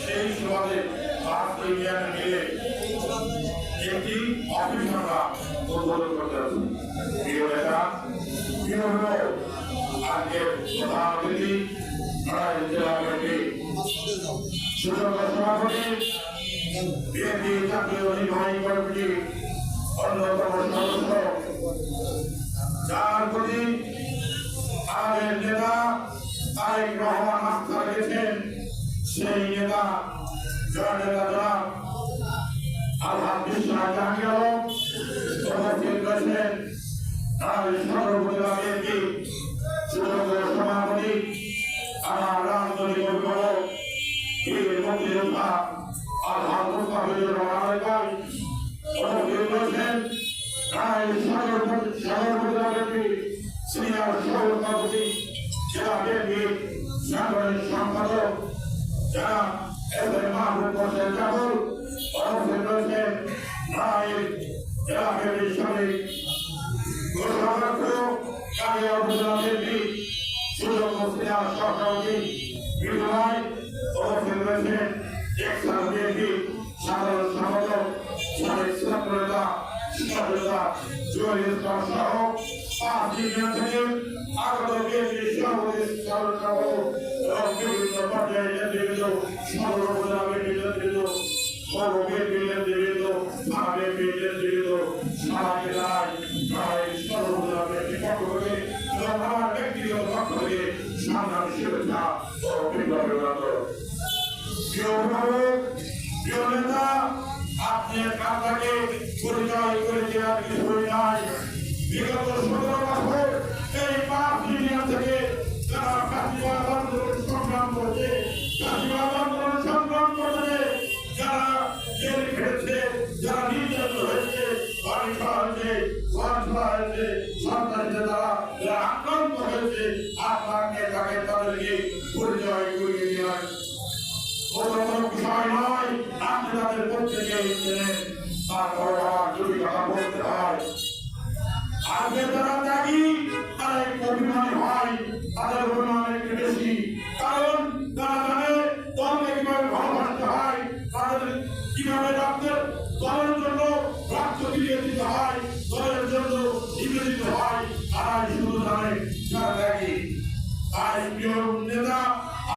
সেই সমাজে মিলে একটি অফিস আমরা উদ্বোধন করতে পারি। প্রিয় নেতা, প্রিয় আজকের প্রধান অতিথি জেলা কমিটি সুযোগ্য সভাপতি বিএনপি জাতীয় নির্বাহী কমিটির অন্যতম সদস্য, যার প্রতি আমাদের নেতা তারেক রহমান আস্থা রেখেছেন, সেই নেতা জননেতা জনাব আলহাজ বিশ্বনাথ জাহাঙ্গীর আলম উপস্থিত রয়েছেন। সর্বপ্রতিভা বিএনপি সুযোগ্য সভাপতি আমার রাজনৈতিক অভিভাবক বীর মুক্তিযোদ্ধা আলহাজ মুস্তাফিজুর রহমান ভাই উপস্থিত রয়েছেন। সর্বপ্রতিভা বিএনপি সিনিয়র সভাপতি জেলা বিএনপি সাধারণ সম্পাদক যারা এদের মাহবুব হোসেন কাবুল উপস্থিত রয়েছেন। জেলা বিএনপির সাবেক ঘোষণাধ্যক্ষ কালিয়া উপজেলা বিএনপি সুযোগ্য সিনিয়র সহসভাপতি বিজয় উপস্থিত রয়েছেন। টেক্সাস বিএনপি সাধারণ সম্পাদক সাবেক ছাত্র নেতা শিক্ষা জুয়েল ইসলাম সহ 5 ইউনিয়ন থেকে আগত বিএনপি সভাপতি সাধারণ এবং বিভিন্ন পর্যায়ের নেতৃবৃন্দ, সর্বপূজা বিএনপির নেতৃবৃন্দ, সর্ব বিএনপির নেতৃবৃন্দ, বিএনপির নেতৃবৃন্দ সবাইকে জানাই সর্বপূজা বিএনপির পক্ষ থেকে এবং আমার ব্যক্তিগত পক্ষ থেকে সংগ্রামী শুভেচ্ছা ও অভিনন্দন। প্রিয় অভিভাবক, প্রিয় নেতা, আপনি আপনাকে পরিচয় করে দেওয়ার কিছুই নাই। বিগত 17 বছর এই 5 ইউনিয়ন থেকে যারা ফাঁসিবাদ আন্দোলন সংগ্রাম করছে, ফাঁসিবাদ আন্দোলন সংগ্রাম করছে, যারা জেল খেটেছে, যারা নির্যাতিত হয়েছে, বাড়ি খাওয়া হয়েছে, ঘর খাওয়া হয়েছে, সন্তানদের দ্বারা যারা আক্রান্ত হয়েছে, আপনাকে তাকে তাদেরকে পরিচয় করিয়ে দেওয়ার কোনো বিষয় নয়। আপনি তাদের প্রত্যেকে তারপর আমার যদি কথা বলতে হয়, আজকে যারা ত্যাগী তারা একটু অভিমানী হয়, তাদের অভিমানের